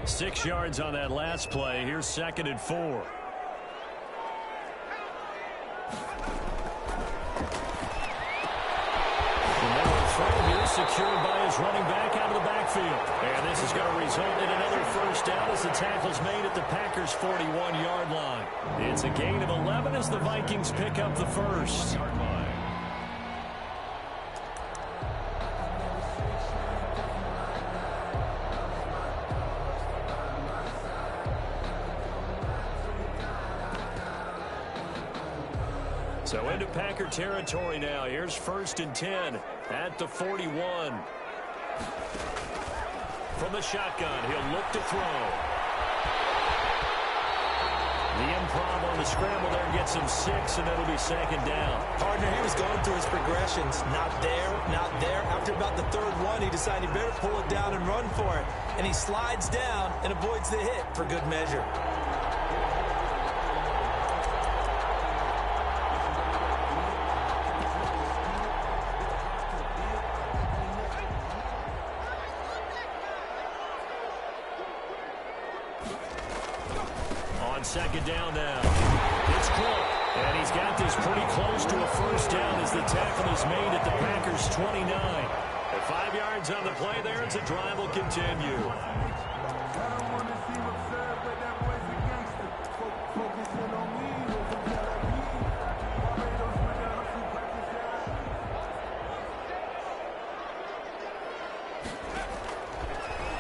6 yards on that last play. Here's 2nd and 4. Secured by his running back out of the backfield. And this is going to result in another first down as the tackle's made at the Packers' 41-yard line. It's a gain of 11 as the Vikings pick up the first. So into Packer territory now. Here's 1st and 10 at the 41. From the shotgun, he'll look to throw. The improv on the scramble there gets him 6, and it'll be 2nd down. Partner, he was going through his progressions. Not there, not there. After about the 3rd one, he decided he better pull it down and run for it. And he slides down and avoids the hit for good measure. Second down now. It's Clark. And he's got this pretty close to a first down as the tackle is made at the Packers' 29. At 5 yards on the play there as the drive will continue.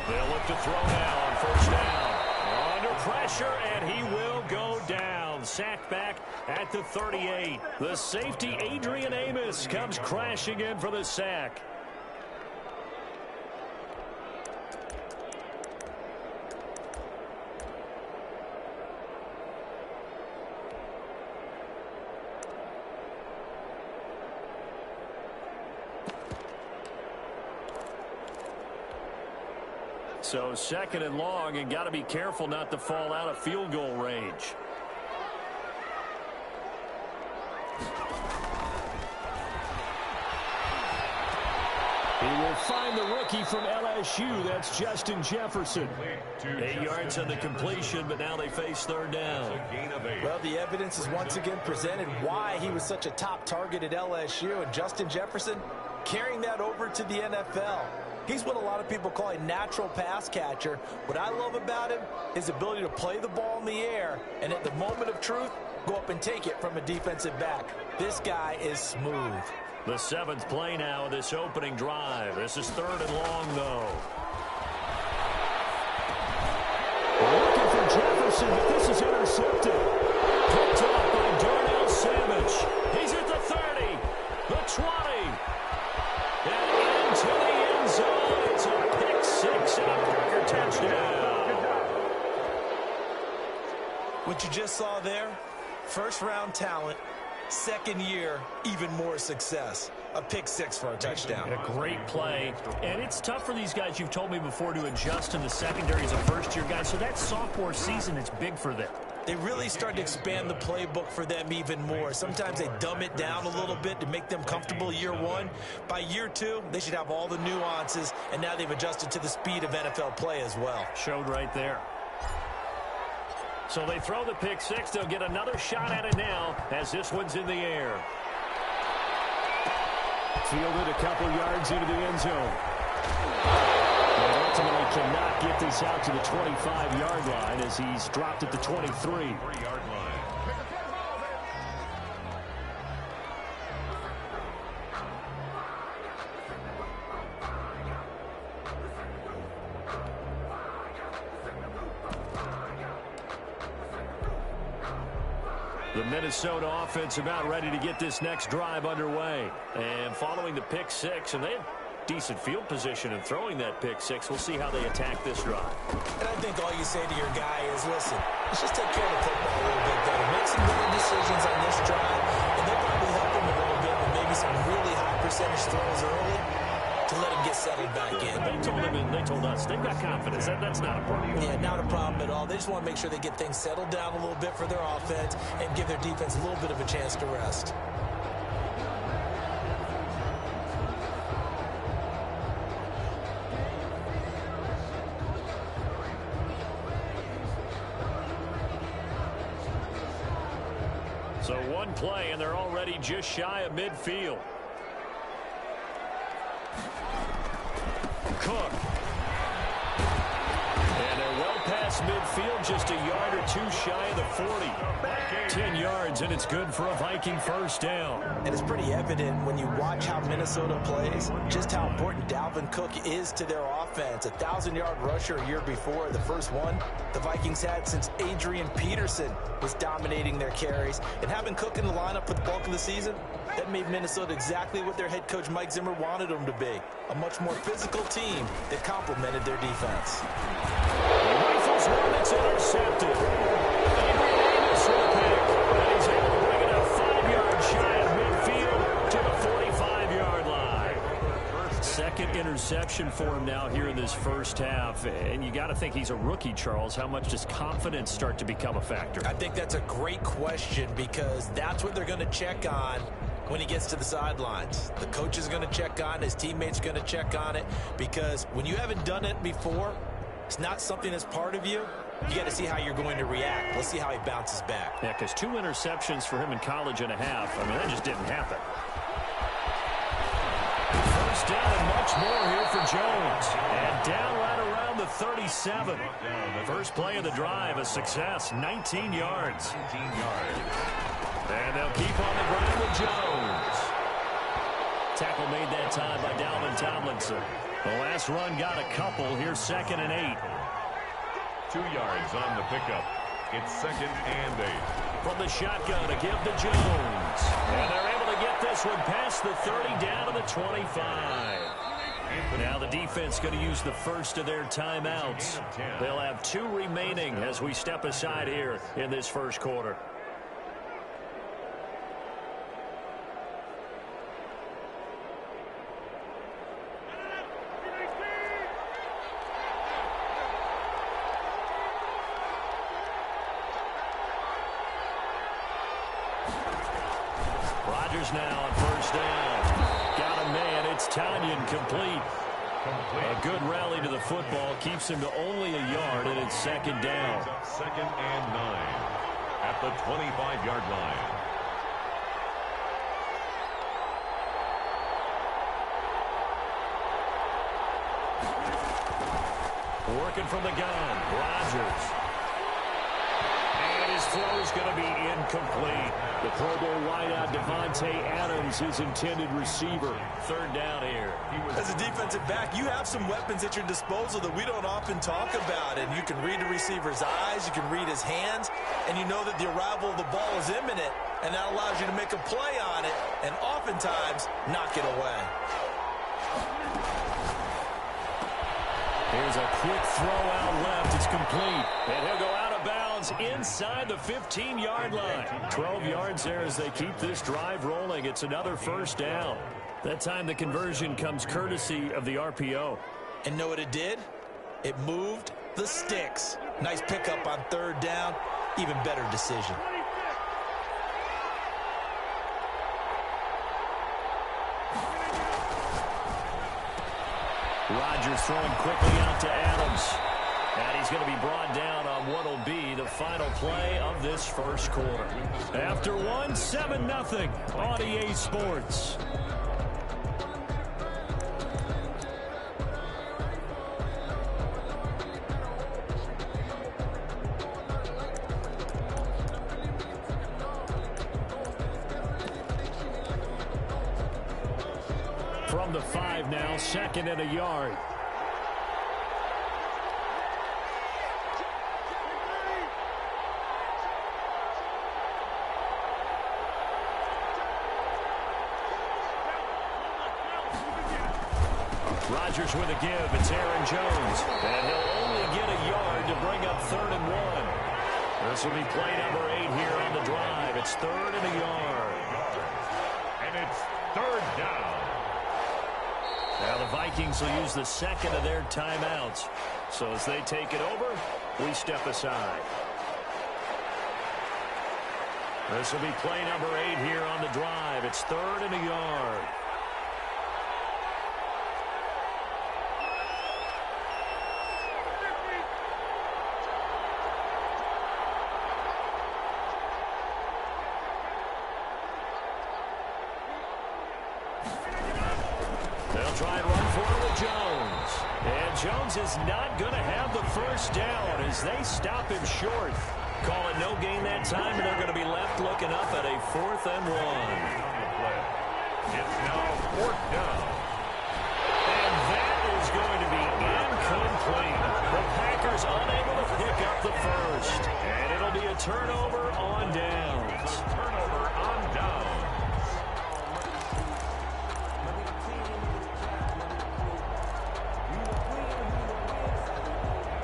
They'll look to throw now on first down. Pressure, and he will go down. Sacked back at the 38. The safety, Adrian Amos, comes crashing in for the sack. So 2nd and long, and got to be careful not to fall out of field goal range. He will find the rookie from LSU. That's Justin Jefferson. 8 yards on the completion, but now they face 3rd down. Well, the evidence is once again presented why he was such a top target at LSU, and Justin Jefferson carrying that over to the NFL. He's what a lot of people call a natural pass catcher. What I love about him is his ability to play the ball in the air and at the moment of truth, go up and take it from a defensive back. This guy is smooth. The 7th play now of this opening drive. This is 3rd and long, though. Looking for Jefferson, but this is intercepted. Picked up by Darnell Savage. He's at the 30, the 20, and into the end zone. It's a pick 6 and a Packer touchdown. What you just saw there, first-round talent, 2nd year, even more success. A pick 6 for a touchdown. A great play. And it's tough for these guys, you've told me before, to adjust in the secondary as a first-year guy. So that sophomore season is big for them. They really start to expand the playbook for them even more. Sometimes they dumb it down a little bit to make them comfortable year 1. By year 2, they should have all the nuances, and now they've adjusted to the speed of NFL play as well. Showed right there. So they throw the pick 6. They'll get another shot at it now as this one's in the air. Fielded a couple yards into the end zone. And ultimately cannot get this out to the 25-yard line as he's dropped at the 23. The Minnesota offense about ready to get this next drive underway. And following the pick 6, and they have decent field position in throwing that pick 6. We'll see how they attack this drive. And I think all you say to your guy is, listen, let's just take care of the football a little bit better. Make some better decisions on this drive, and they'll probably help him a little bit with maybe some really high percentage throws early to let him get settled back in. They told him, and they told us, they've got confidence. That's not a problem. Yeah, not a problem at all. They just want to make sure they get things settled down a little bit for their offense and give their defense a little bit of a chance to rest. So one play, and they're already just shy of midfield. Cook. And they're well past midfield, just a yard or two shy of the 40. 10 yards, and it's good for a Viking first down. And it's pretty evident when you watch how Minnesota plays, just how important Dalvin Cook is to their offense. 1,000-yard rusher a year before, the first one the Vikings had since Adrian Peterson was dominating their carries. And having Cook in the lineup for the bulk of the season, that made Minnesota exactly what their head coach Mike Zimmer wanted them to be. A much more physical team that complemented their defense. Rifles one, it's intercepted. Adrian Amos with a pick. And he's able to bring it up 5 yards shy of midfield to the 45-yard line. Second interception for him now here in this first half. And you got to think he's a rookie, Charles. How much does confidence start to become a factor? I think that's a great question because that's what they're going to check on when he gets to the sidelines. The coach is going to check on it. His teammates are going to check on it because when you haven't done it before, it's not something that's part of you. You got to see how you're going to react. Let's see how he bounces back. Yeah, because 2 interceptions for him in college and a half. I mean, that just didn't happen. First down and much more here for Jones. And down right around the 37. First play of the drive, a success, 19 yards. And they'll keep on the ground with Jones. Tackle made that time by Dalvin Tomlinson. The last run got a couple. Here's 2nd and 8. 2 yards on the pickup. It's 2nd and 8. From the shotgun to give to Jones. And they're able to get this one past the 30 down to the 25. Now the defense going to use the first of their timeouts. They'll have 2 remaining as we step aside here in this first quarter. Now on first down. Got a man. It's Tanyan complete. A good rally to the football. Keeps him to only a yard, and it's 2nd down. 2nd and 9 at the 25-yard line. Working from the gun. Rodgers. And his throw is going to be incomplete. The Pro Bowl wideout Devontae Adams, his intended receiver. 3rd down here. As a defensive back, you have some weapons at your disposal that we don't often talk about. And you can read the receiver's eyes, you can read his hands, and you know that the arrival of the ball is imminent, and that allows you to make a play on it and oftentimes knock it away. Here's a quick throw out left. It's complete. And he'll go out of bounds inside the 15-yard line. 12 yards there as they keep this drive rolling. It's another first down. That time the conversion comes courtesy of the RPO. And know what it did? It moved the sticks. Nice pickup on 3rd down. Even better decision. Rodgers throwing quickly out to Adams. And he's going to be brought down on what will be the final play of this first quarter. After one, 7-0 on EA Sports. From the 5 now, 2nd and a yard. Rodgers with a give. It's Aaron Jones. And he'll only get a yard to bring up 3rd and 1. This will be play number 8 here on the drive. It's 3rd and a yard. And it's 3rd down. Now the Vikings will use the 2nd of their timeouts. So as they take it over, we step aside. This will be play number 8 here on the drive. It's 3rd and a yard. They'll try and run for it with Jones. And Jones is not going to have the first down as they stop him short. Call it no gain that time, and they're going to be left looking up at a 4th and 1. It's now 4th down. And that is going to be incomplete. The Packers unable to pick up the first. And it'll be a turnover on downs. Turnover on downs.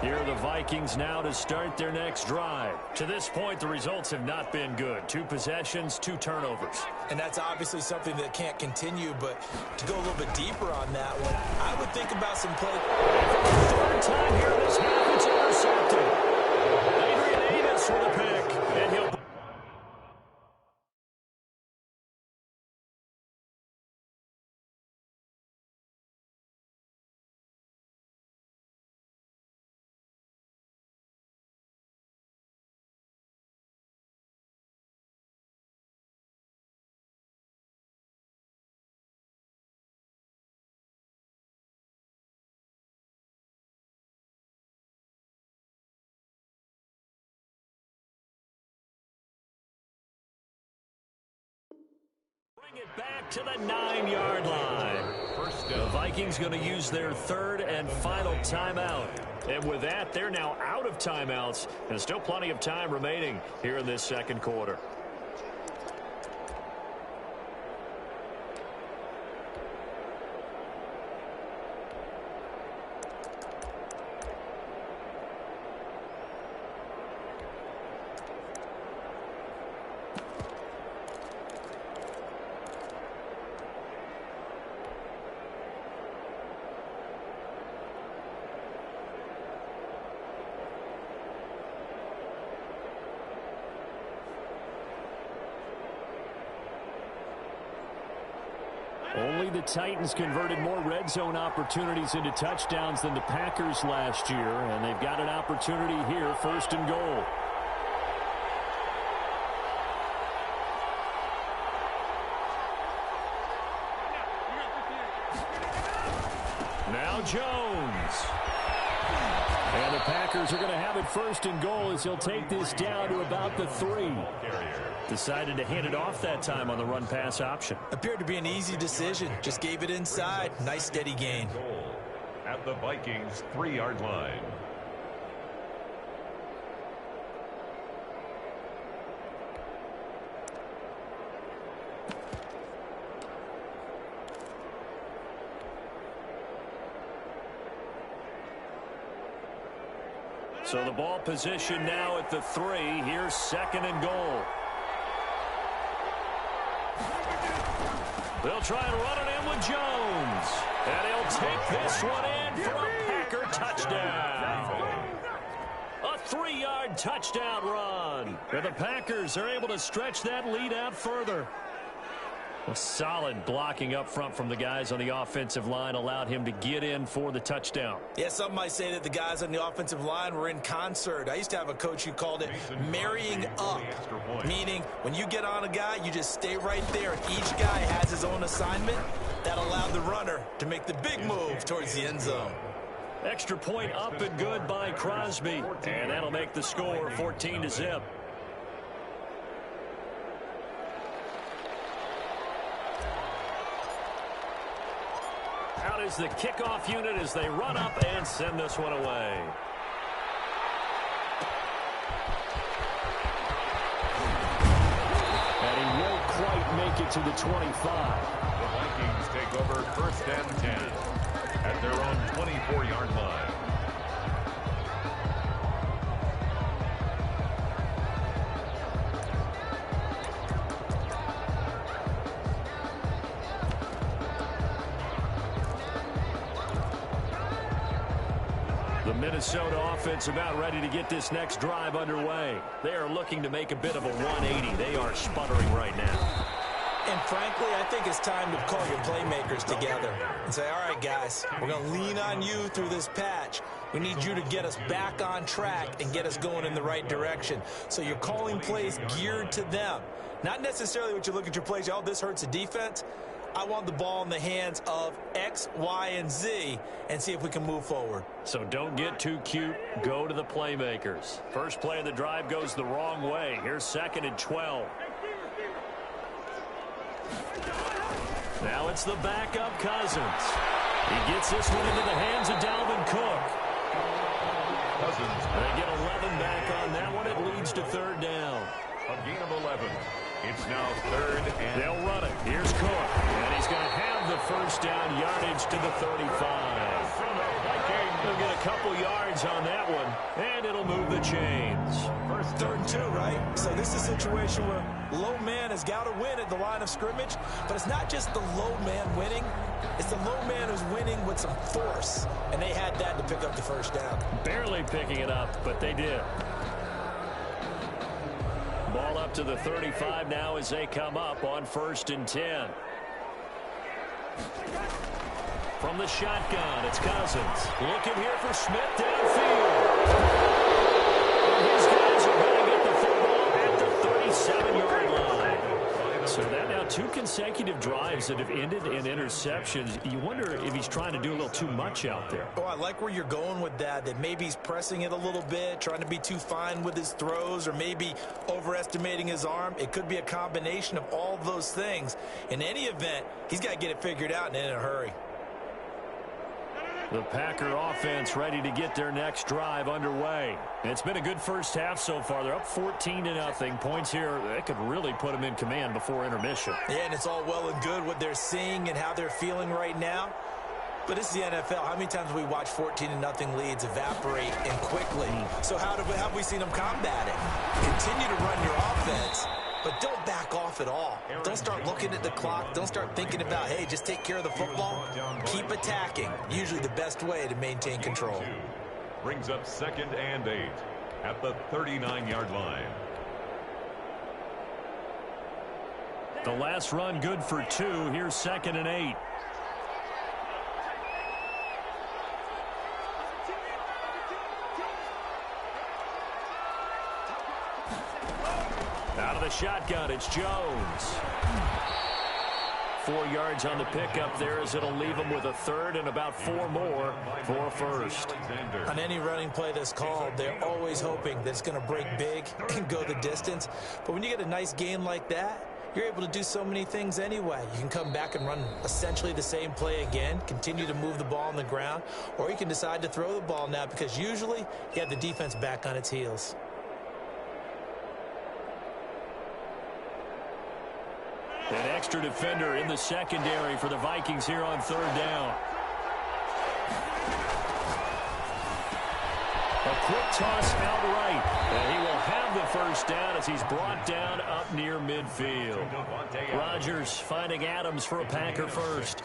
Here are the Vikings now to start their next drive. To this point, the results have not been good. 2 possessions, 2 turnovers. And that's obviously something that can't continue, but to go a little bit deeper on that one, I would think about some play. Third time here this half, it's intercepted. Adrian Amos with a pick, and he'll... Bring it back to the 9-yard line. The Vikings going to use their 3rd and final timeout. And with that, they're now out of timeouts. And still plenty of time remaining here in this second quarter. Only the Titans converted more red zone opportunities into touchdowns than the Packers last year, and they've got an opportunity here, 1st and goal. Now Jones. And the Packers are going to have it 1st and goal as he'll take this down to about the 3. Decided to hand it off that time on the run-pass option. Appeared to be an easy decision. Just gave it inside. Nice steady gain. At the Vikings 3-yard line. So the ball position now at the 3. Here's 2nd and goal. They'll try and run it in with Jones. And he'll take this one in for a Packer touchdown. A 3-yard touchdown run. And the Packers are able to stretch that lead out further. A solid blocking up front from the guys on the offensive line allowed him to get in for the touchdown. Yeah, some might say that the guys on the offensive line were in concert. I used to have a coach who called it marrying up, meaning when you get on a guy, you just stay right there, and each guy has his own assignment. That allowed the runner to make the big move towards the end zone. Extra point up and good by Crosby, and that'll make the score 14-0. Out is the kickoff unit as they run up and send this one away. And he won't quite make it to the 25. The Vikings take over 1st and 10 at their own 24-yard line. The Minnesota offense about ready to get this next drive underway. They are looking to make a bit of a 180. They are sputtering right now. And frankly, I think it's time to call your playmakers together and say, all right, guys, we're going to lean on you through this patch. We need you to get us back on track and get us going in the right direction. So you're calling plays geared to them. Not necessarily what you look at your plays, oh, this hurts the defense. I want the ball in the hands of X, Y, and Z and see if we can move forward. So don't get too cute. Go to the playmakers. First play of the drive goes the wrong way. Here's 2nd and 12. Now it's the backup Cousins. He gets this one into the hands of Dalvin Cook. Cousins. They get 11 back on that one. It leads to 3rd down. A gain of 11. It's now 3rd and... They'll run it. Here's Cook. And he's going to have the first down yardage to the 35. He'll get a couple yards on that one, and it'll move the chains. First 3rd and 2, right? So this is a situation where low man has got to win at the line of scrimmage, but it's not just the low man winning. It's the low man who's winning with some force, and they had that to pick up the first down. Barely picking it up, but they did. Ball up to the 35 now as they come up on 1st and 10. From the shotgun, it's Cousins. Looking here for Smith downfield. And his guys are going to get the football at the 37-yard line. So that now 2 consecutive drives that have ended in interceptions. You wonder if he's trying to do a little too much out there. Oh, I like where you're going with that maybe he's pressing it a little bit, trying to be too fine with his throws, or maybe overestimating his arm. It could be a combination of all of those things. In any event, he's got to get it figured out and in a hurry. The Packer offense ready to get their next drive underway. It's been a good first half so far. They're up 14-0. Points here, that could really put them in command before intermission. Yeah, and it's all well and good what they're seeing and how they're feeling right now. But it's the NFL. How many times have we watched 14-0 leads evaporate and quickly? So how have we seen them combat it? Continue to run your offense, but don't back off at all. Don't start looking at the clock. Don't start thinking about, hey, just take care of the football. Keep attacking. Usually the best way to maintain control. Brings up 2nd and 8 at the 39-yard line. The last run good for 2. Here's 2nd and 8. Out of the shotgun, it's Jones. 4 yards on the pickup there as it'll leave him with a 3rd and about 4 more for a 1st. On any running play that's called, they're always hoping that it's going to break big and go the distance. But when you get a nice game like that, you're able to do so many things anyway. You can come back and run essentially the same play again, continue to move the ball on the ground, or you can decide to throw the ball now because usually you have the defense back on its heels. An extra defender in the secondary for the Vikings here on 3rd down. A quick toss out right, and he will have the first down as he's brought down up near midfield. Rodgers finding Adams for a Packer first.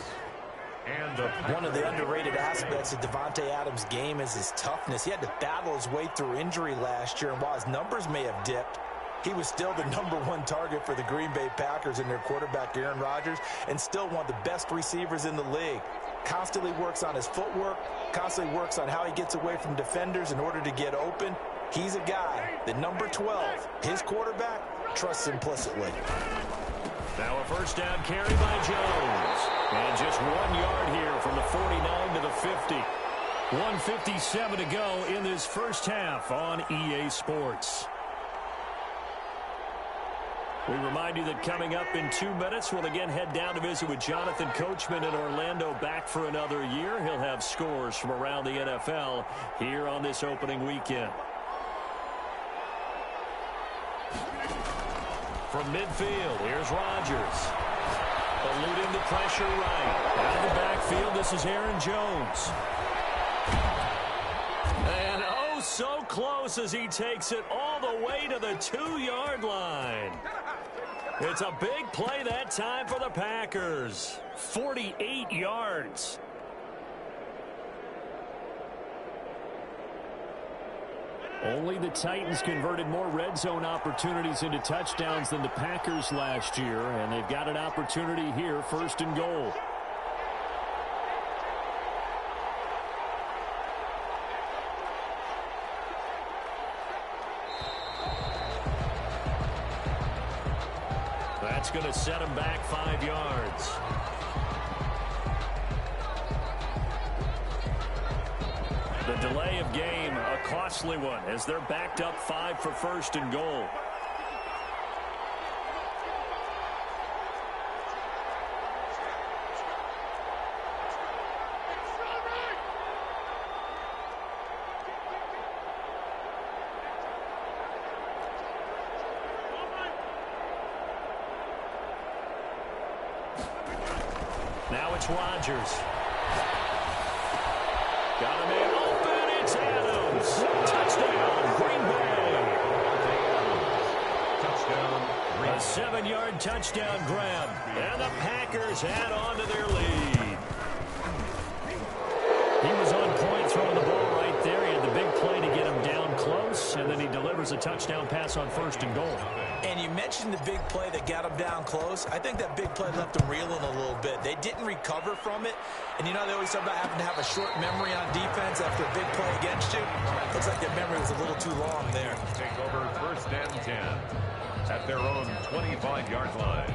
And one of the underrated aspects of Davante Adams' game is his toughness. He had to battle his way through injury last year, and while his numbers may have dipped, he was still the #1 target for the Green Bay Packers and their quarterback, Aaron Rodgers, and still one of the best receivers in the league. Constantly works on his footwork, constantly works on how he gets away from defenders in order to get open. He's a guy that number 12, his quarterback, trusts implicitly. Now a first down carry by Jones. And just 1 yard here from the 49 to the 50. 1:57 to go in this first half on EA Sports. We remind you that coming up in 2 minutes, we'll again head down to visit with Jonathan Coachman in Orlando, back for another year. He'll have scores from around the NFL here on this opening weekend. From midfield, here's Rodgers. Eluding the pressure right. Out of the backfield, this is Aaron Jones. And oh, so close as he takes it all the way to the 2-yard line. It's a big play that time for the Packers. 48 yards. Only the Titans converted more red zone opportunities into touchdowns than the Packers last year, and they've got an opportunity here, 1st and goal. That's going to set him back 5 yards. The delay of game, a costly one, as they're backed up 5 for first and goal. Now it's Rodgers. Got him in open. It's Adams. Touchdown, Green Bay. Touchdown, Green Bay. A 7-yard touchdown grab. And the Packers add on to their lead. He was on point throwing the ball right there. He had the big play to get him down close, and then he delivers a touchdown pass on first and goal. And you mentioned the big play that got him down close. I think that big play left them reeling a little bit. They didn't recover from it. And you know, they always talk about having to have a short memory on defense after a big play against you. Looks like their memory was a little too long there. Take over first and 10 at their own 25-yard line.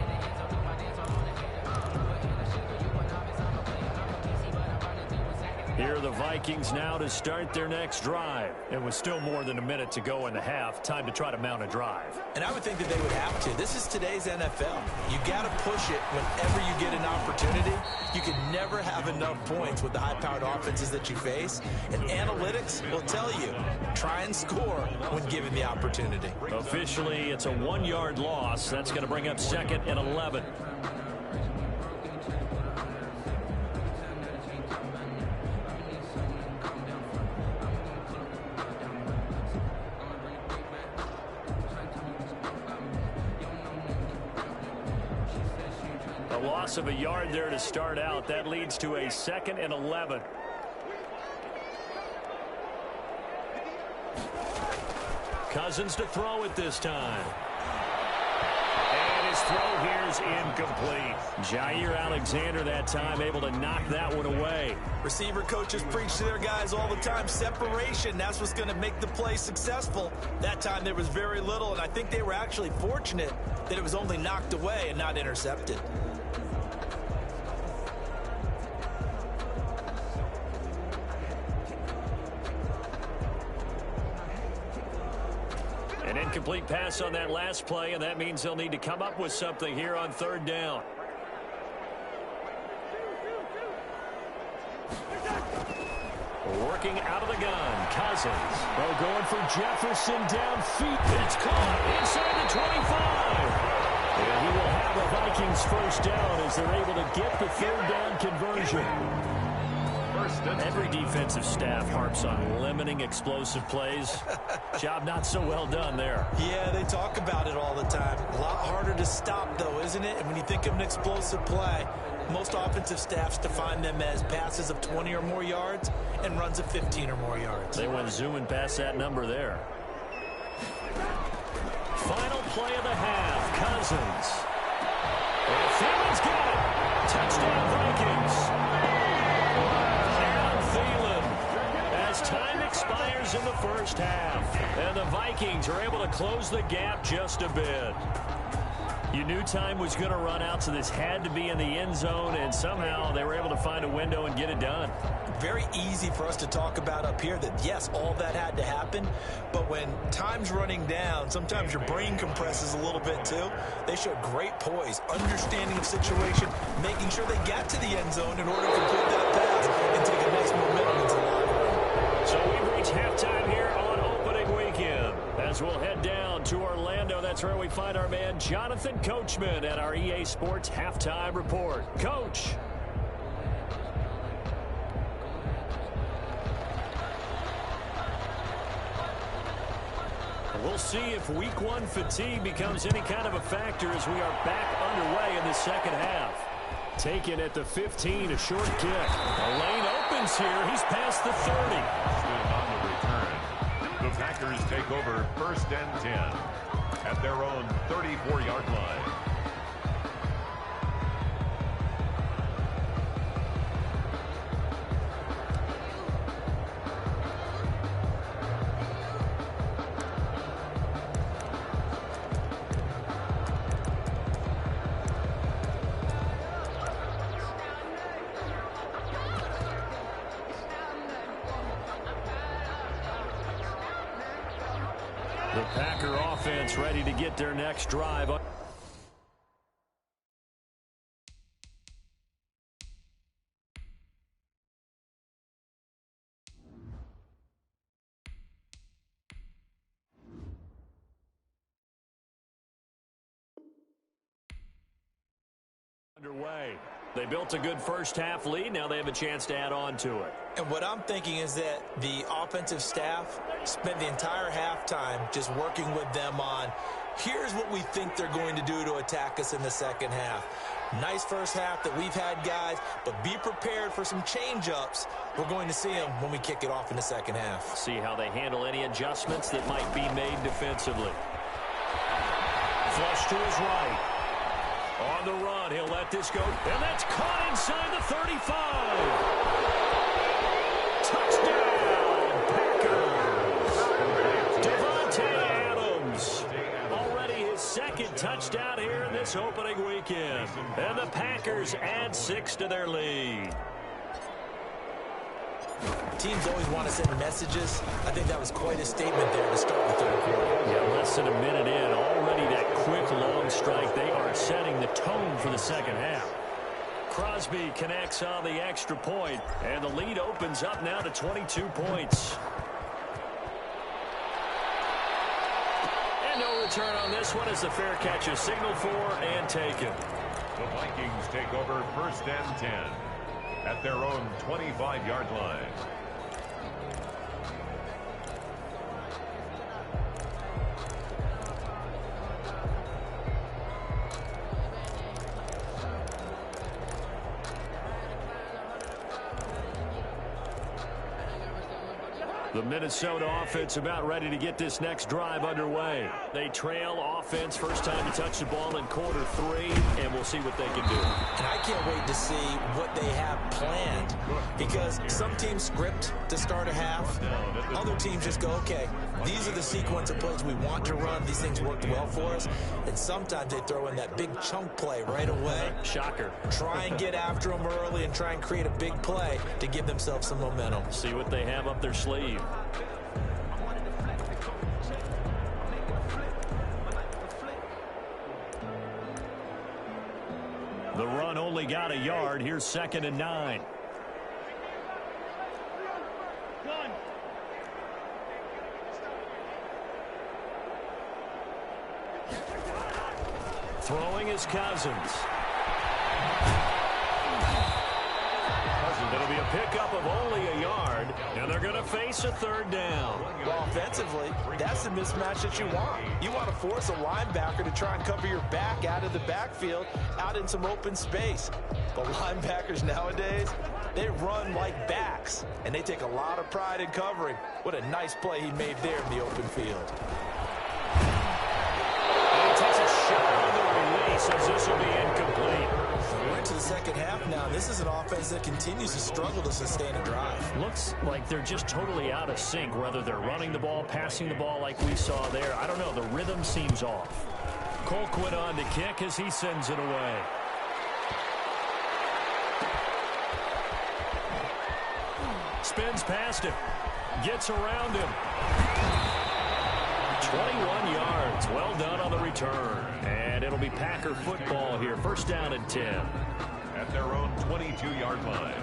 Here are the Vikings now to start their next drive. And with still more than a minute to go in the half, time to try to mount a drive. And I would think that they would have to. This is today's NFL. You got to push it whenever you get an opportunity. You can never have enough points with the high-powered offenses that you face. And analytics will tell you, try and score when given the opportunity. Officially, it's a 1-yard loss. That's going to bring up 2nd and 11. Loss of a yard there to start out. That leads to a 2nd and 11. Cousins to throw it this time. And his throw here is incomplete. Jair Alexander that time able to knock that one away. Receiver coaches preach to their guys all the time. Separation, that's what's going to make the play successful. That time there was very little, and I think they were actually fortunate that it was only knocked away and not intercepted. An incomplete pass on that last play, and that means they'll need to come up with something here on 3rd down. Working out of the gun, Cousins. Oh, going for Jefferson downfield. It's caught inside the 25. And he will have the Vikings first down as they're able to get the 3rd down conversion. Every defensive staff harps on limiting explosive plays. Job not so well done there. Yeah, they talk about it all the time. A lot harder to stop, though, isn't it? And when you think of an explosive play, most offensive staffs define them as passes of 20 or more yards and runs of 15 or more yards. They went zooming past that number there. Final play of the half, Cousins. And Thielens got it. Touchdown, Vikings. As time expires in the first half, and the Vikings are able to close the gap just a bit. You knew time was going to run out, so this had to be in the end zone, and somehow they were able to find a window and get it done. Very easy for us to talk about up here that, yes, all that had to happen, but when time's running down, sometimes your brain compresses a little bit too. They showed great poise, understanding of situation, making sure they got to the end zone in order to complete that pass and take a nice momentum into the locker room. So we've reached halftime here on opening weekend. As we'll head down to Orlando, that's where we find our man Jonathan Coachman at our EA Sports Halftime Report. Coach. We'll see if week 1 fatigue becomes any kind of a factor as we are back underway in the second half. Taken at the 15, a short kick. The lane opens here. He's past the 30. On the return, the Packers take over first and 10 at their own 34-yard line. The Packer offense ready to get their next drive. Underway. They built a good first-half lead. Now they have a chance to add on to it. And what I'm thinking is that the offensive staff spent the entire halftime just working with them on, here's what we think they're going to do to attack us in the second half. Nice first half that we've had, guys, but be prepared for some change-ups. We're going to see them when we kick it off in the second half. See how they handle any adjustments that might be made defensively. Flush to his right. On the run, he'll let this go, and that's caught inside the 35. Touchdown, Packers. Davante Adams. Already his second touchdown here in this opening weekend. And the Packers add 6 to their lead. Teams always want to send messages. I think that was quite a statement there to start the third quarter. Yeah, less than a minute in, already that quick long strike. They are setting the tone for the second half. Crosby connects on the extra point, and the lead opens up now to 22 points. And no return on this one as the fair catch is signaled for and taken. The Vikings take over 1st and 10 at their own 25-yard line. The Minnesota offense about ready to get this next drive underway. They trail offense first time to touch the ball in quarter 3, and we'll see what they can do. And I can't wait to see what they have planned, because some teams script to start a half. Other teams just go, okay, these are the sequence of plays we want to run. These things worked well for us. And sometimes they throw in that big chunk play right away. Shocker. Try and get after them early and try and create a big play to give themselves some momentum. See what they have up their sleeve. The run only got a yard. Here's 2nd and 9. Throwing is Cousins. It'll be a pickup of only a yard, and they're going to face a 3rd down. Well, offensively, that's the mismatch that you want. You want to force a linebacker to try and cover your back out of the backfield, out in some open space. But linebackers nowadays, they run like backs, and they take a lot of pride in covering. What a nice play he made there in the open field. And he takes a shot on the release as this will be incomplete. We're into the second half now. This is an offense that continues to struggle to sustain a drive. Looks like they're just totally out of sync, whether they're running the ball, passing the ball like we saw there. I don't know. The rhythm seems off. Colquitt on to kick as he sends it away. Spins past him. Gets around him. 21 yards. Well done on the return. And it'll be Packer football here. 1st down and 10. At their own 22-yard line.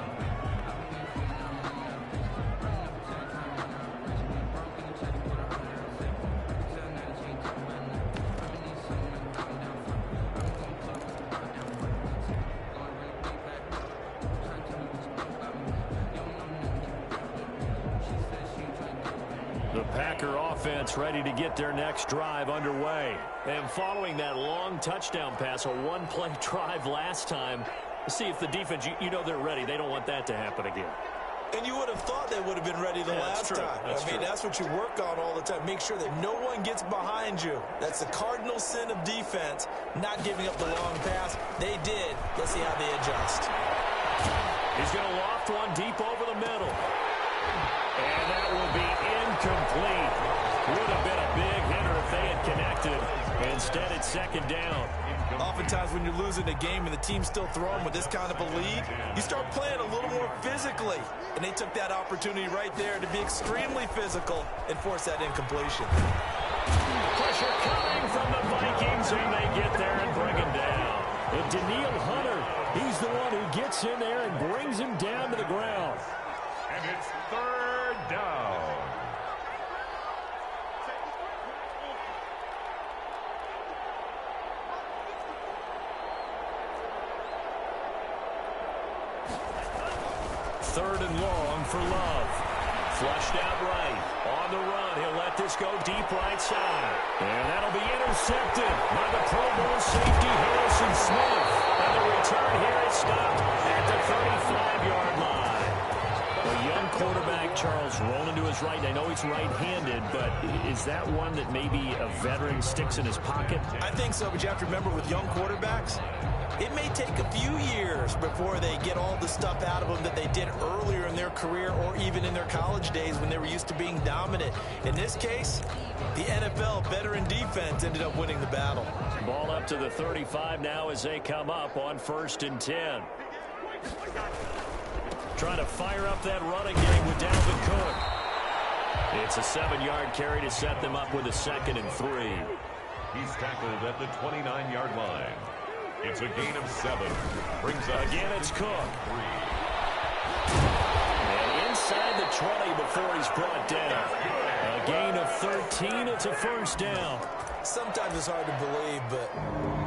The Packer offense ready to get their next drive underway. And following that long touchdown pass, a one-play drive last time, see if the defense, you know they're ready. They don't want that to happen again. And you would have thought they would have been ready the last time. That's what you work on all the time. Make sure that no one gets behind you. That's the cardinal sin of defense, not giving up the long pass. They did. Let's see how they adjust. He's going to loft one deep over the middle. And that will be incomplete. Would have been a big hitter if they had connected. Instead, it's 2nd down. Oftentimes when you're losing a game and the team's still throwing with this kind of a lead, you start playing a little more physically. And they took that opportunity right there to be extremely physical and force that incompletion. Pressure coming from the Vikings, and they get there and bring him down. And Danielle Hunter, he's the one who gets in there and brings him down to the ground. And it's third down. Third and long for Love. Flushed out right. On the run. He'll let this go deep right side. And that'll be intercepted by the Pro Bowl safety Harrison Smith. And the return here is stopped at the 35-yard line. A young quarterback, Charles, rolling to his right. I know he's right-handed, but is that one that maybe a veteran sticks in his pocket? I think so, but you have to remember with young quarterbacks, it may take a few years before they get all the stuff out of them that they did earlier in their career or even in their college days when they were used to being dominant. In this case, the NFL veteran defense ended up winning the battle. Ball up to the 35 now as they come up on 1st and 10. Trying to fire up that running game with Dalvin Cook. It's a 7-yard carry to set them up with a 2nd and 3. He's tackled at the 29-yard line. It's a gain of 7. Brings up again, it's Cook. And inside the 20 before he's brought down. A gain of 13. It's a 1st down. Sometimes it's hard to believe, but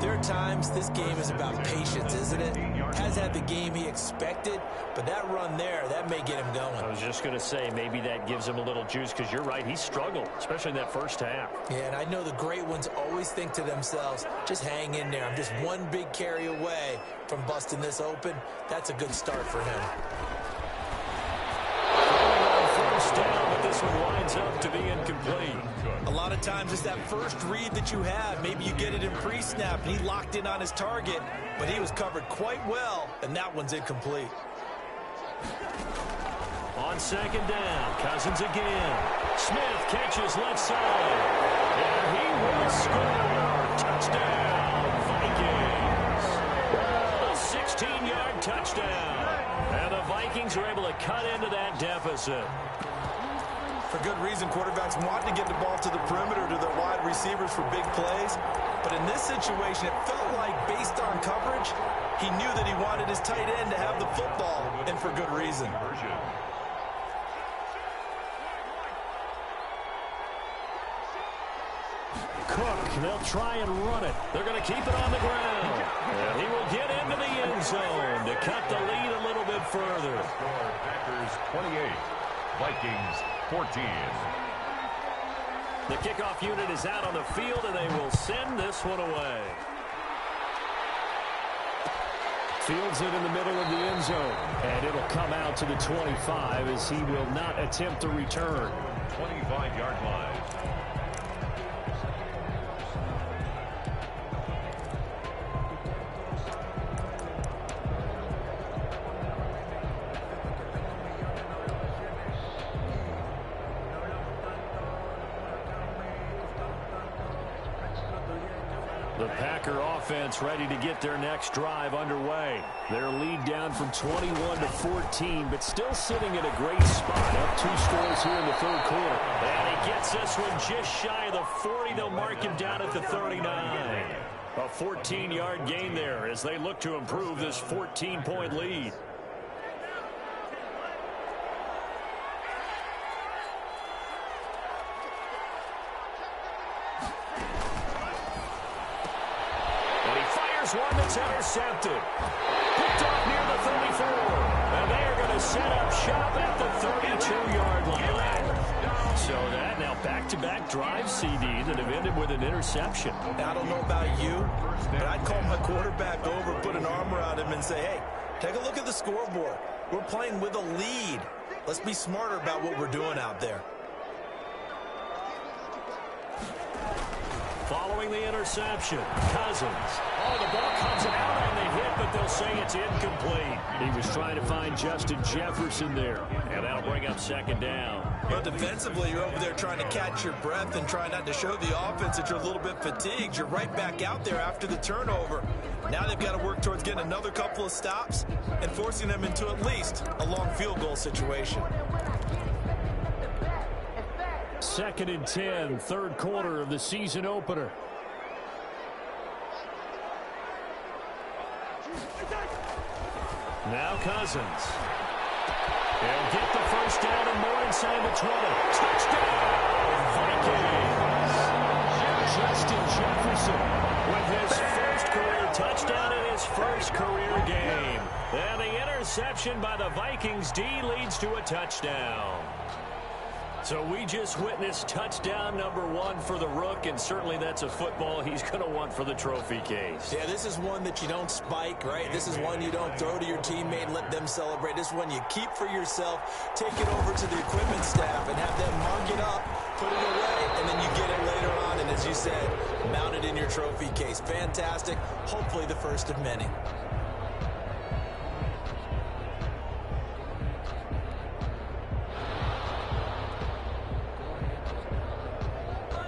there are times this game is about patience, isn't it? Has had the game he expected, but that run there, that may get him going. I was just going to say, maybe that gives him a little juice, because you're right, he struggled, especially in that first half. Yeah, and I know the great ones always think to themselves, just hang in there. I'm just one big carry away from busting this open. That's a good start for him. First down, but this one winds up to be incomplete. A lot of times it's that first read that you have. Maybe you get it in pre-snap, and he locked in on his target, but he was covered quite well, and that one's incomplete. On 2nd down, Cousins again. Smith catches left side. And he will score. Touchdown, Vikings. A 16-yard touchdown. And the Vikings are able to cut into that deficit. For good reason, quarterbacks want to get the ball to the perimeter to their wide receivers for big plays. But in this situation, it felt like, based on coverage, he knew that he wanted his tight end to have the football, and for good reason. Cook, they'll try and run it. They're going to keep it on the ground. And he will get into the end zone to cut the lead a little bit further. Packers 28, Vikings 14. The kickoff unit is out on the field, and they will send this one away. Fields it in the middle of the end zone, and it'll come out to the 25 as he will not attempt to return. 25-yard line. The Packer offense ready to get their next drive underway. Their lead down from 21 to 14, but still sitting in a great spot. Up 2 scores here in the 3rd quarter. And he gets this one just shy of the 40. They'll mark him down at the 39. A 14-yard gain there as they look to improve this 14-point lead. One that's intercepted. Picked off near the 34. And they are going to set up shop at the 32-yard line. So that now back-to-back drive CD that have ended with an interception. I don't know about you, but I'd call my quarterback over, put an arm around him, and say, hey, take a look at the scoreboard. We're playing with a lead. Let's be smarter about what we're doing out there. Following the interception, Cousins. Oh, the ball comes out on the hit, but they'll say it's incomplete. He was trying to find Justin Jefferson there, and that'll bring up 2nd down. Well, defensively, you're over there trying to catch your breath and try not to show the offense that you're a little bit fatigued. You're right back out there after the turnover. Now they've got to work towards getting another couple of stops and forcing them into at least a long field goal situation. 2nd and 10, third quarter of the season opener. Now Cousins. He'll get the first down and more inside the 20. Touchdown, Vikings! Justin Jefferson with his first career touchdown in his first career game. And the interception by the Vikings D leads to a touchdown. So we just witnessed touchdown number 1 for the Rook, and certainly that's a football he's going to want for the trophy case. Yeah, this is one that you don't spike, right? This is one you don't throw to your teammate and let them celebrate. This is one you keep for yourself, take it over to the equipment staff, and have them mark it up, put it away, and then you get it later on. And as you said, mount it in your trophy case. Fantastic. Hopefully the first of many.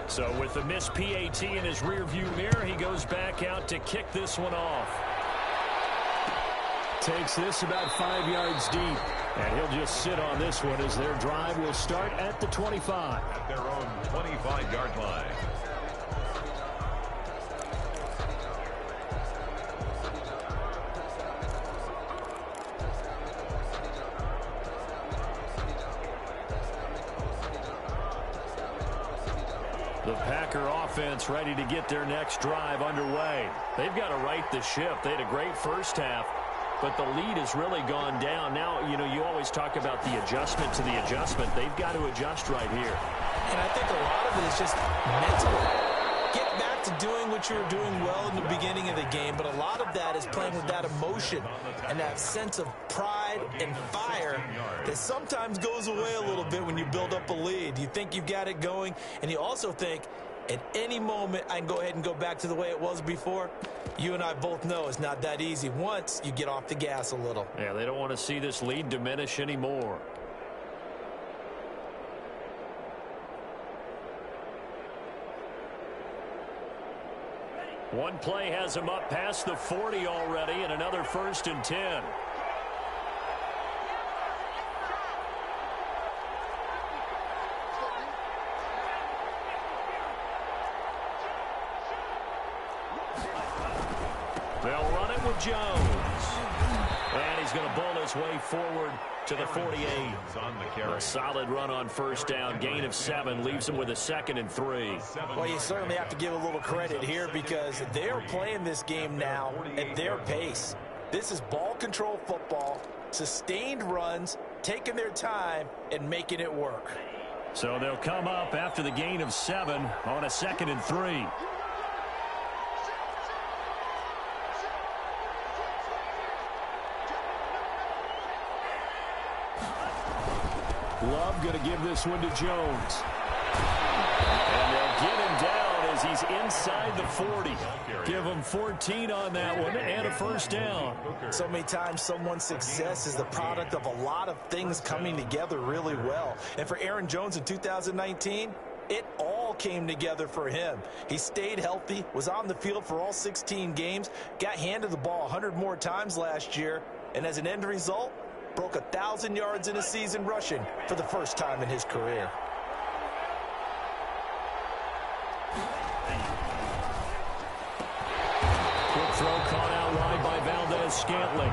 So with the missed PAT in his rearview mirror, he goes back out to kick this one off. Takes this about 5 yards deep. And he'll just sit on this one as their drive will start at the 25. At their own 25-yard line. The Packer offense ready to get their next drive underway. They've got to right the ship. They had a great first half, but the lead has really gone down. Now, you know, you always talk about the adjustment to the adjustment. They've got to adjust right here. And I think a lot of it is just mental. Get back to doing what you were doing well in the beginning of the game, but a lot of that is playing with that emotion and that sense of pride and fire that sometimes goes away a little bit when you build up a lead. You think you've got it going, and you also think at any moment I can go ahead and go back to the way it was before. You and I both know it's not that easy once you get off the gas a little. Yeah, they don't want to see this lead diminish anymore. One play has him up past the 40 already, and another 1st and 10. They'll run it with Jones. And he's going to bull his way forward to the 48. A solid run on first down. Gain of 7 leaves him with a 2nd and 3. Well, you certainly have to give a little credit here because they're playing this game now at their pace. This is ball control football, sustained runs, taking their time and making it work. So they'll come up after the gain of 7 on a 2nd and 3. Love going to give this one to Jones. And they'll get him down as he's inside the 40. Give him 14 on that one and a first down. So many times someone's success is the product of a lot of things coming together really well. And for Aaron Jones in 2019, it all came together for him. He stayed healthy, was on the field for all 16 games, got handed the ball 100 more times last year, and as an end result, broke 1,000 yards in a season rushing for the first time in his career. Quick throw caught out wide by Valdez-Scantling.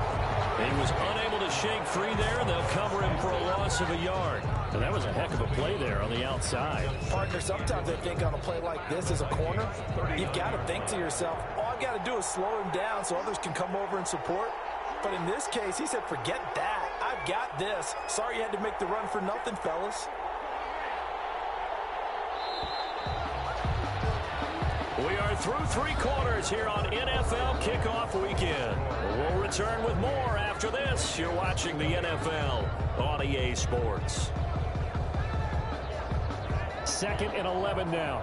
He was unable to shake free there. They'll cover him for a loss of a yard. And that was a heck of a play there on the outside. Partner, sometimes I think on a play like this as a corner, you've got to think to yourself, all I've got to do is slow him down so others can come over and support. But in this case, he said, forget that. I've got this. Sorry you had to make the run for nothing, fellas. We are through 3 quarters here on NFL Kickoff Weekend. We'll return with more after this. You're watching the NFL on EA Sports. 2nd and 11 now.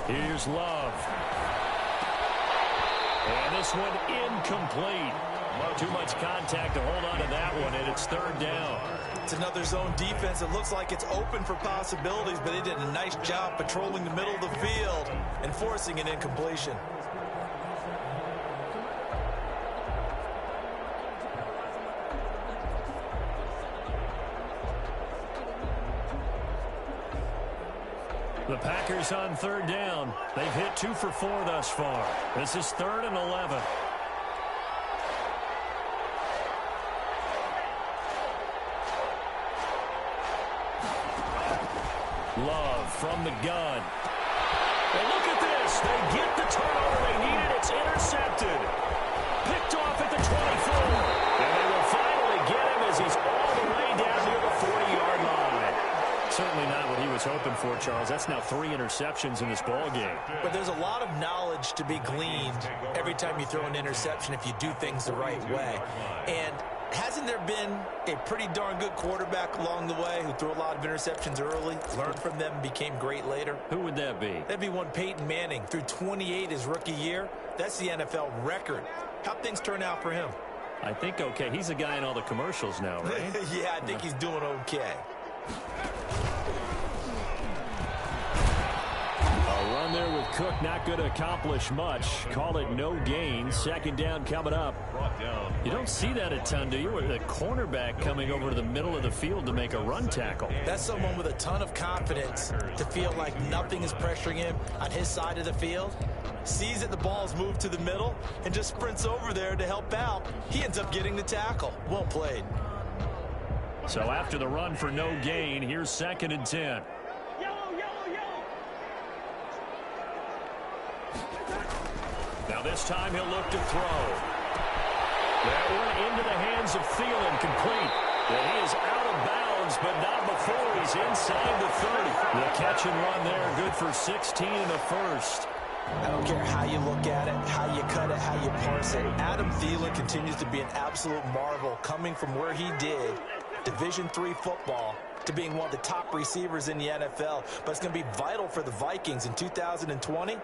Here's Love. And this one incomplete. Too much contact to hold on to that one, and it's third down. It's another zone defense. It looks like it's open for possibilities, but they did a nice job patrolling the middle of the field and forcing an incompletion. The Packers on third down. They've hit 2 for 4 thus far. This is 3rd and 11. Love from the gun. And look at this. They get the turnover they needed. It's intercepted. Picked off at the 24. And they will finally get him as he's all the way down near the 40-yard line. Certainly not what he was hoping for, Charles. That's now 3 interceptions in this ball game. But there's a lot of knowledge to be gleaned every time you throw an interception if you do things the right way. And hasn't there been a pretty darn good quarterback along the way who threw a lot of interceptions early, learned from them, became great later? Who would that be? That'd be one Peyton Manning. Threw 28 his rookie year. That's the NFL record. How'd things turn out for him? I think okay. He's a guy in all the commercials now, right? Yeah, I think he's doing okay. A run there with Cook, not going to accomplish much. Call it no gain. Second down coming up. You don't see that a ton, do you? With a cornerback coming over to the middle of the field to make a run tackle. That's someone with a ton of confidence to feel like nothing is pressuring him on his side of the field. Sees that the ball's moved to the middle and just sprints over there to help out. He ends up getting the tackle. Well played. So after the run for no gain, here's 2nd and 10. Now this time he'll look to throw. That one into the hands of Thielen, complete. And he is out of bounds, but not before he's inside the 30. The catch and run there, good for 16 in the first. I don't care how you look at it, how you cut it, how you parse it. Adam Thielen continues to be an absolute marvel, coming from where he did, Division III football, to being one of the top receivers in the NFL. But it's going to be vital for the Vikings in 2020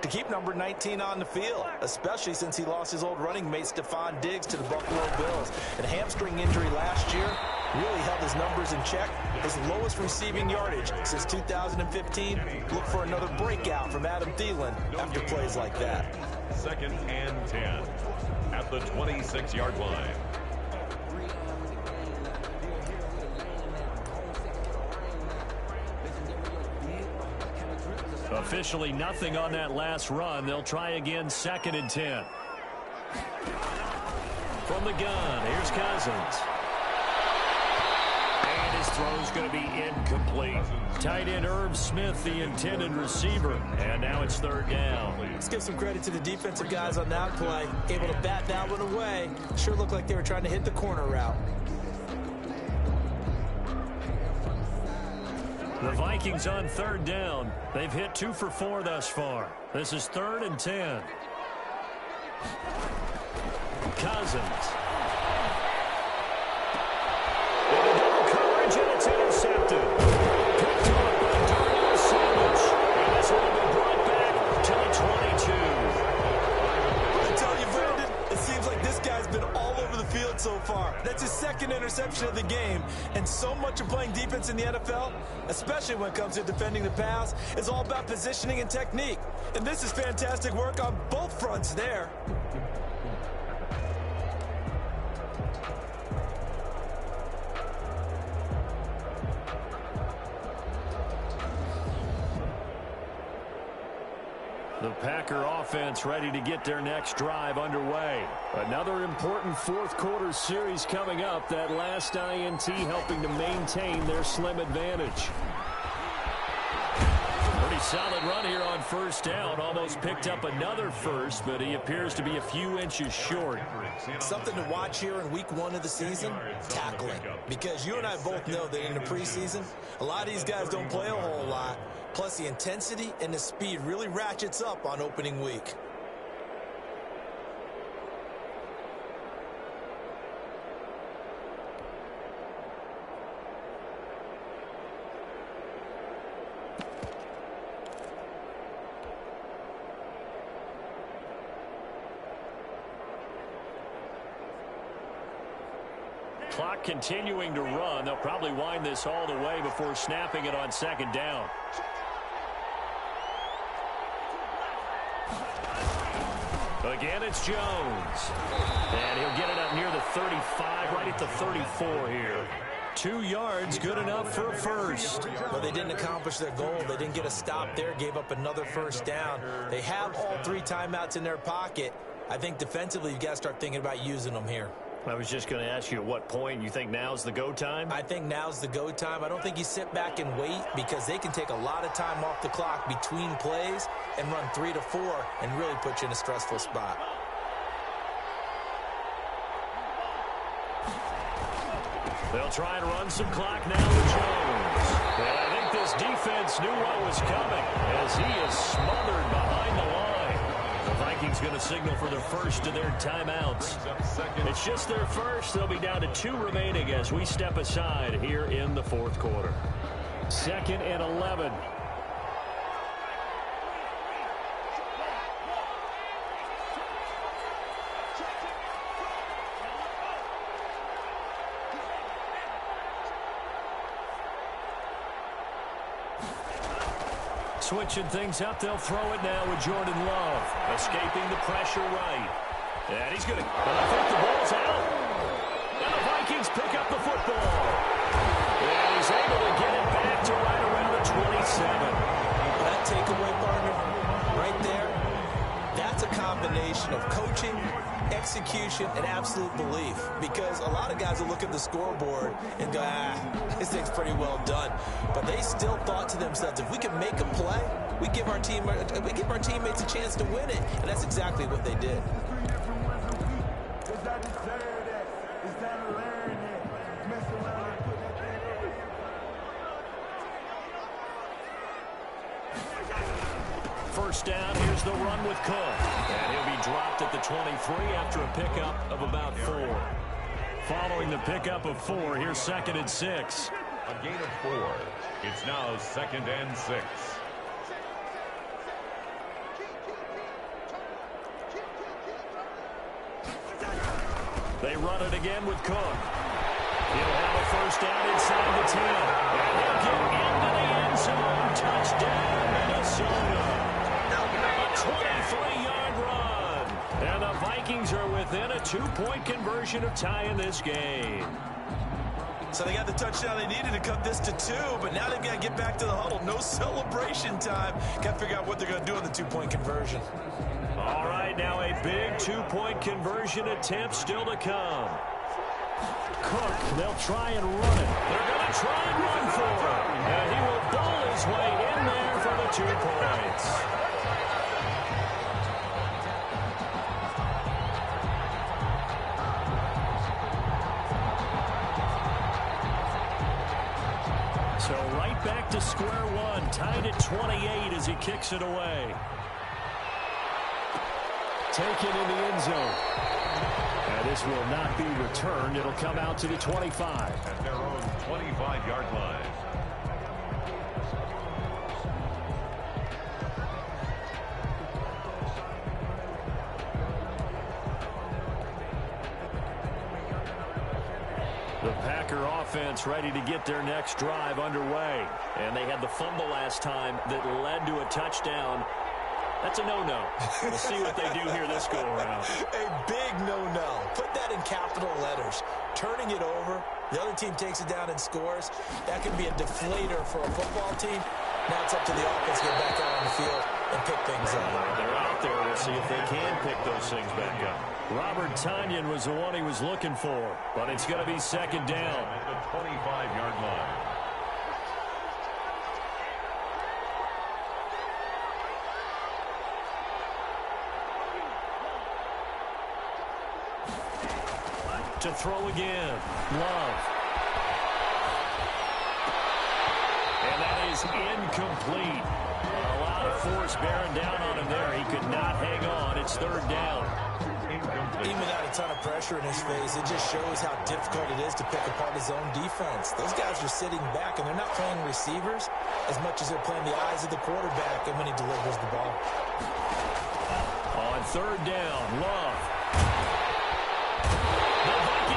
to keep number 19 on the field, especially since he lost his old running mate Stephon Diggs to the Buffalo Bills. And a hamstring injury last year really held his numbers in check. His lowest receiving yardage since 2015. Look for another breakout from Adam Thielen after plays like that. 2nd and 10 at the 26-yard line. Officially nothing on that last run. They'll try again, 2nd and 10. From the gun, here's Cousins. And his throw's going to be incomplete. Tight end Irv Smith, the intended receiver. And now it's 3rd down. Let's give some credit to the defensive guys on that play. Able to bat that one away. Sure looked like they were trying to hit the corner route. The Vikings on 3rd down. They've hit 2 for 4 thus far. This is 3rd and 10. Cousins. Into double coverage, and it's intercepted. Picked off by Darnell Savage. And this will be brought back to the 22. I tell you, Brandon, it seems like this guy's been all over the field so far. That's his 2nd interception of the game. And so much of playing defense in the NFL, especially when it comes to defending the pass, is all about positioning and technique. And this is fantastic work on both fronts there. The Packer offense ready to get their next drive underway. Another important 4th quarter series coming up. That last INT helping to maintain their slim advantage. Pretty solid run here on 1st down. Almost picked up another first, but he appears to be a few inches short. Something to watch here in week 1 of the season, tackling. Because you and I both know that in the preseason, a lot of these guys don't play a whole lot. Plus, the intensity and the speed really ratchets up on opening week. clock continuing to run. They'll probably wind this all the way before snapping it on second down. Again, it's Jones. And he'll get it up near the 35, right at the 34 here. 2 yards, good enough for a first. Well, they didn't accomplish their goal. They didn't get a stop there, gave up another first down. They have all 3 timeouts in their pocket. I think defensively, you've got to start thinking about using them here. I was just going to ask you at what point you think now's the go time? I think now's the go time. I don't think you sit back and wait because they can take a lot of time off the clock between plays and run 3 to 4 and really put you in a stressful spot. They'll try and run some clock now with Jones. And I think this defense knew what was coming as he is smothered behind the line. The Vikings going to signal for their first of their timeouts. It's just their first. They'll be down to 2 remaining as we step aside here in the 4th quarter. 2nd and 11. Switching things up, they'll throw it now with Jordan Love. Escaping the pressure right. And he's going to, I think the ball's out. And the Vikings pick up the football. And he's able to get it back to right around the 27. That takeaway, partner, right there, that's a combination of coaching, execution, and absolute belief. Because a lot of guys will look at the scoreboard and go, this thing's pretty well done. But they still thought to themselves, if we can make a play, we give our teammates a chance to win it. And that's exactly what they did. First down, here's the run with Cook. And he'll be dropped at the 23 after a pickup of about 4. Following the pickup of 4, here's 2nd and 6. A gain of 4. It's now 2nd and 6. They run it again with Cook. He'll have a first down inside the 10. And he'll get into the end zone. Touchdown, Minnesota. A 23-yard run. And the Vikings are within a 2-point conversion of tying this game. So they got the touchdown they needed to cut this to 2, but now they've got to get back to the huddle. No celebration time. Got to figure out what they're going to do on the 2-point conversion. All right, now a big 2-point conversion attempt still to come. Cook, they'll try and run it. They're going to try and run for it. And he will bowl his way in there for the 2 points. So right back to square one, tied at 28 as he kicks it away. Taken in the end zone. And this will not be returned. It'll come out to the 25. At their own 25-yard line. The Packer offense ready to get their next drive underway. And they had the fumble last time that led to a touchdown. That's a no-no. We'll see what they do here this go-around. A big no-no. Put that in capital letters. Turning it over, the other team takes it down and scores. That can be a deflator for a football team. Now it's up to the offense to get back out on the field and pick things up. They're out there. We'll see if they can pick those things back up. Robert Tonyan was the one he was looking for, but it's going to be 2nd down. At the 25-yard line. To throw again. Love. And that is incomplete. A lot of force bearing down on him there. He could not hang on. It's 3rd down. Even without a ton of pressure in his face, it just shows how difficult it is to pick apart his own defense. Those guys are sitting back, and they're not playing receivers as much as they're playing the eyes of the quarterback and when he delivers the ball. On 3rd down, Love.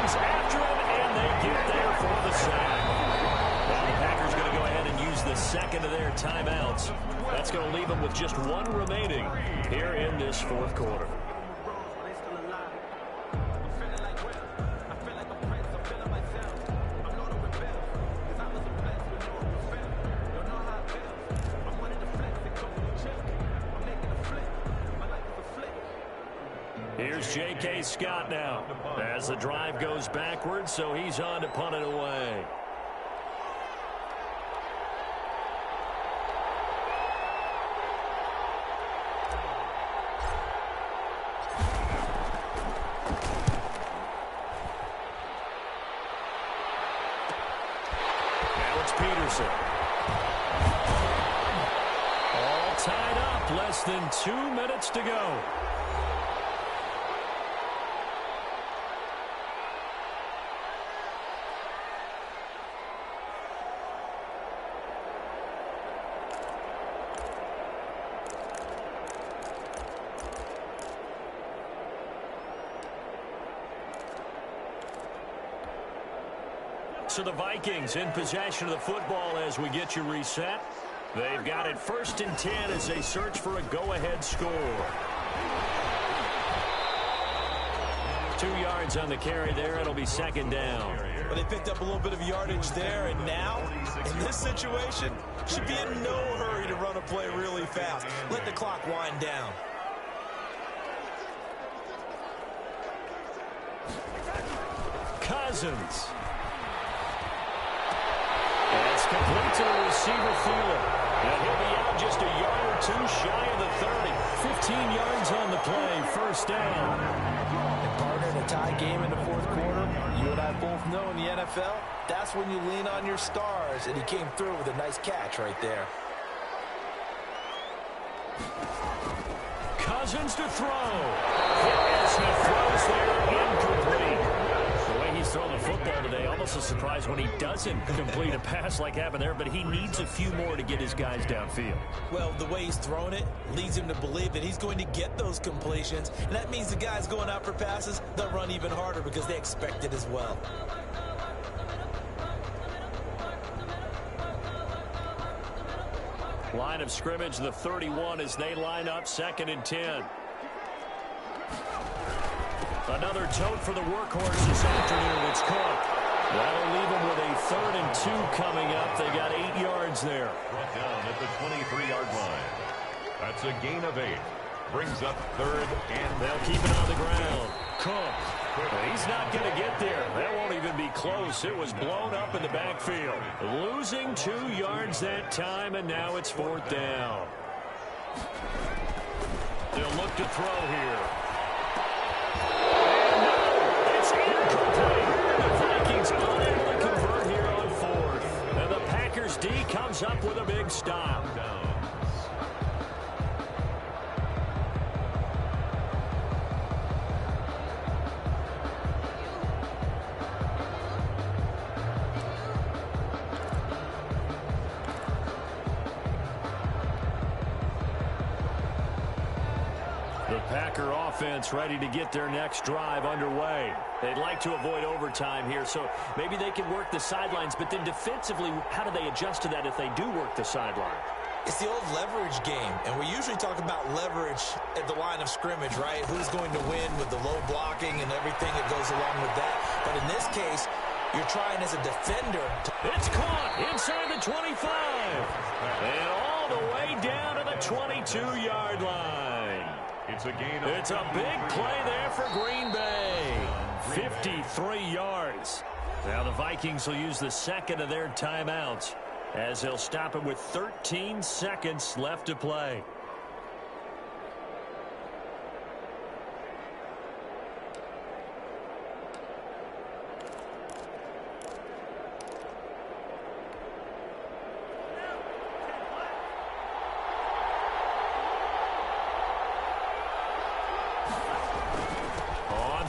Cousins after him, and they get there for the sack. Now the Packers going to go ahead and use the second of their timeouts. That's going to leave them with just one remaining here in this fourth quarter. Here's J.K. Scott now as the drive goes backwards, so he's on to punt it away. Now it's Peterson. All tied up, less than 2 minutes to go. So the Vikings in possession of the football as we get you reset. They've got it 1st and 10 as they search for a go-ahead score. 2 yards on the carry there. It'll be 2nd down. Well, they picked up a little bit of yardage there, and now, in this situation, should be in no hurry to run a play really fast. Let the clock wind down. Cousins. It's complete to the receiver Thielen. And he'll be out just a yard or two shy of the 30. 15 yards on the play, 1st down. And partner, in a tie game in the fourth quarter, you and I both know in the NFL, that's when you lean on your stars, and he came through with a nice catch right there. Cousins to throw. As he throws there, incomplete. The way he's throwing the football today, almost a surprise when he doesn't complete a pass like happened there, but he needs a few more to get his guys downfield. Well, the way he's thrown it leads him to believe that he's going to get those completions, and that means the guys going out for passes, they'll run even harder because they expect it as well. Line of scrimmage, the 31 as they line up 2nd and 10. Another tote for the workhorse this afternoon. It's Cook. That'll leave them with a 3rd and 2 coming up. They got 8 yards there. Brought down at the 23-yard line. That's a gain of 8. Brings up 3rd and... They'll keep it on the ground. Cook. He's not going to get there. That won't even be close. It was blown up in the backfield. Losing 2 yards that time, and now it's 4th down. They'll look to throw here. It's incomplete. The Vikings unable to convert here on 4th. And the Packers D comes up with a big stop. Packer offense ready to get their next drive underway. They'd like to avoid overtime here, so maybe they can work the sidelines, but then defensively, how do they adjust to that if they do work the sideline? It's the old leverage game, and we usually talk about leverage at the line of scrimmage, right? Who's going to win with the low blocking and everything that goes along with that. But in this case, you're trying as a defender. It's caught inside the 25, and all the way down to the 22-yard line. It's a big play there for Green Bay. 53 yards. Now the Vikings will use the 2nd of their timeouts as they'll stop it with 13 seconds left to play.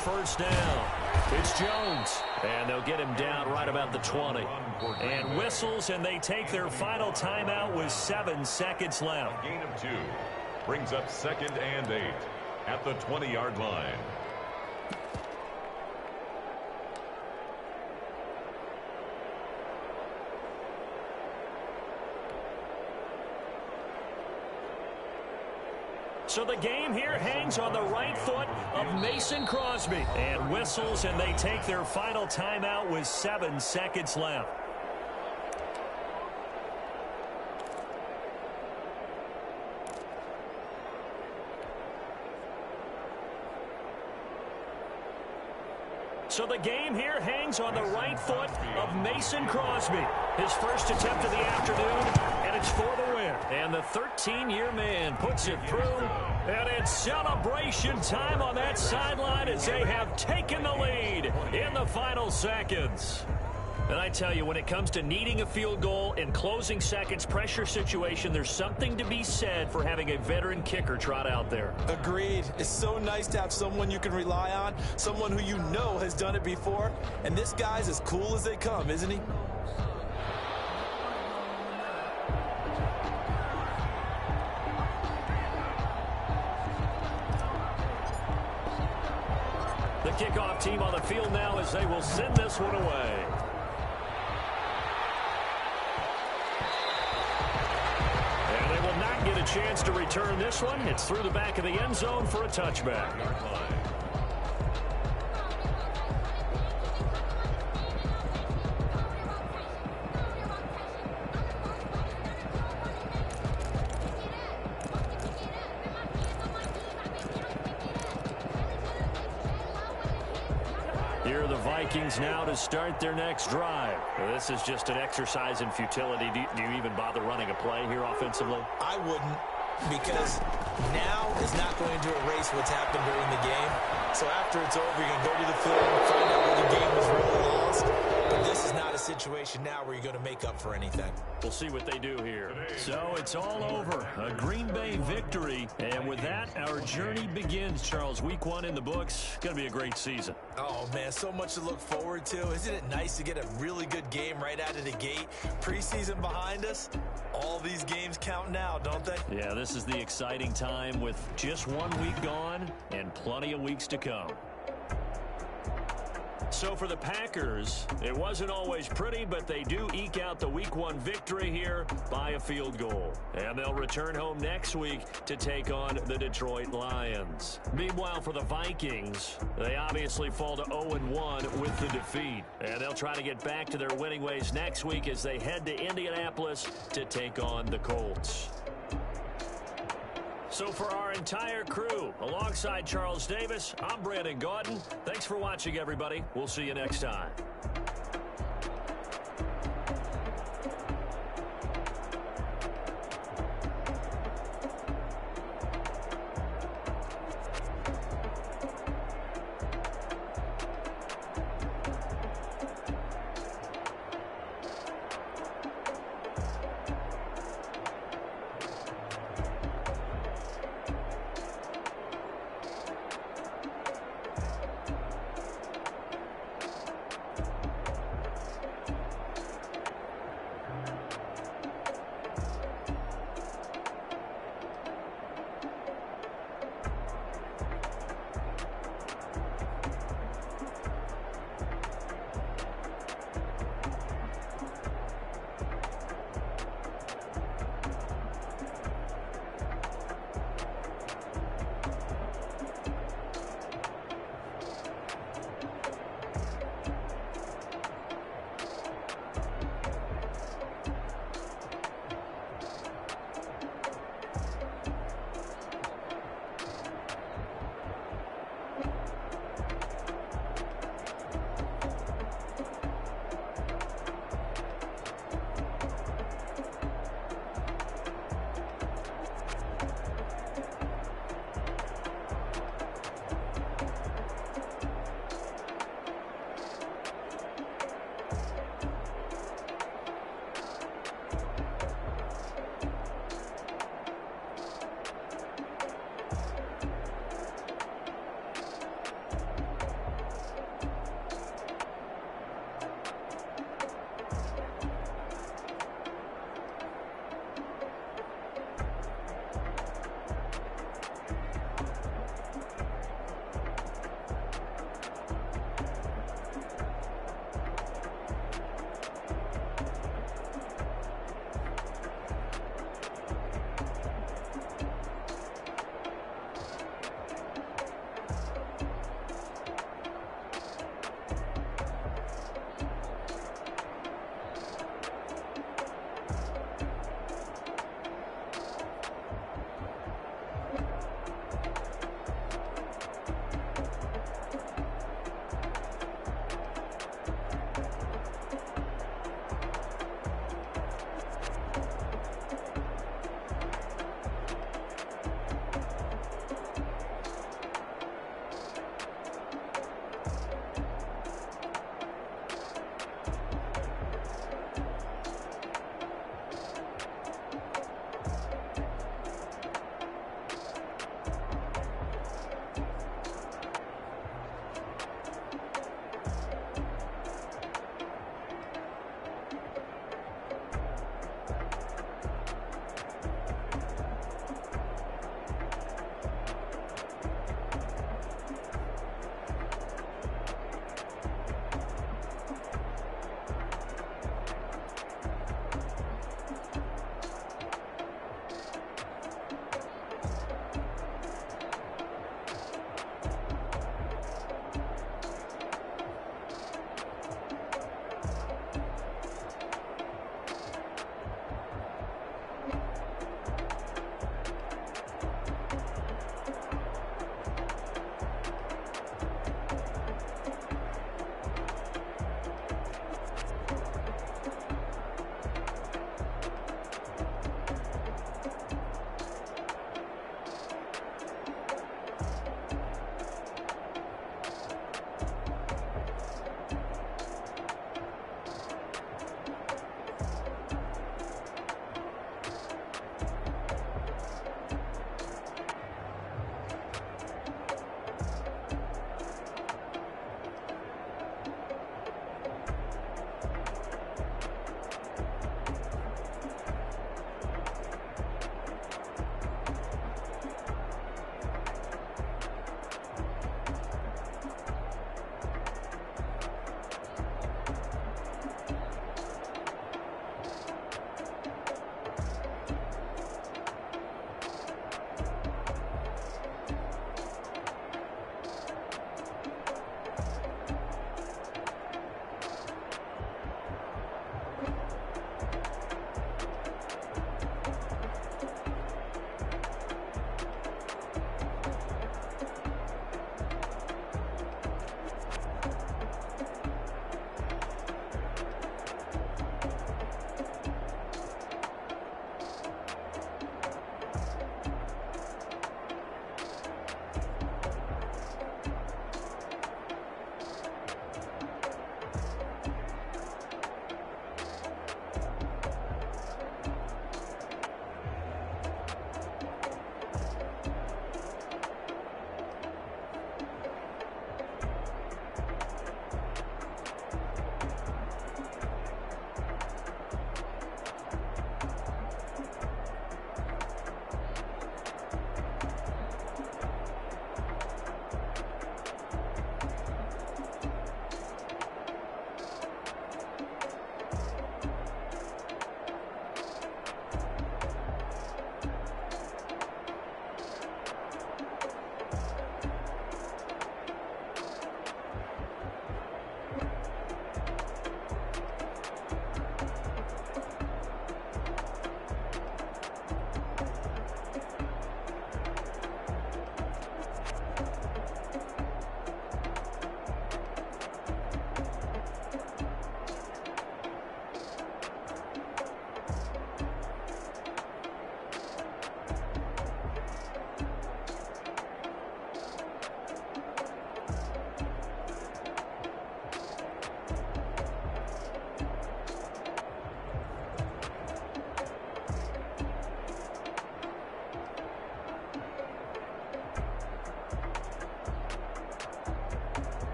First down. It's Jones. And they'll get him down right about the 20. And whistles, and they take their final timeout with 7 seconds left. Gain of 2. Brings up 2nd and 8 at the 20-yard line. So the game here hangs on the right foot of Mason Crosby. And whistles, and they take their final timeout with 7 seconds left. So the game here hangs on the right foot of Mason Crosby. His first attempt of the afternoon, and it's for the win. And the 13-year man puts it through, and it's celebration time on that sideline as they have taken the lead in the final seconds. And I tell you, when it comes to needing a field goal in closing seconds, pressure situation, there's something to be said for having a veteran kicker trot out there. Agreed. It's so nice to have someone you can rely on, someone who you know has done it before. And this guy's as cool as they come, isn't he? The kickoff team on the field now as they will send this one away. Get a chance to return this one. It's through the back of the end zone for a touchback. Here are the Vikings now to start their next drive. Well, this is just an exercise in futility. Do you even bother running a play here offensively? I wouldn't, because now is not going to erase what's happened during the game. So after it's over, you can go to the film and find out where the game was really lost. But this is not a situation now where you're going to make up for anything. We'll see what they do here. So it's all over. A Green Bay victory. And with that, our journey begins, Charles. Week 1 in the books. Going to be a great season. Oh, man, so much to look forward to. Isn't it nice to get a really good game right out of the gate? Preseason behind us. All these games count now, don't they? Yeah, this is the exciting time with just 1 week gone and plenty of weeks to come. So for the Packers, it wasn't always pretty, but they do eke out the Week 1 victory here by a field goal. And they'll return home next week to take on the Detroit Lions. Meanwhile, for the Vikings, they obviously fall to 0-1 with the defeat. And they'll try to get back to their winning ways next week as they head to Indianapolis to take on the Colts. So for our entire crew, alongside Charles Davis, I'm Brandon Gaudin. Thanks for watching, everybody. We'll see you next time.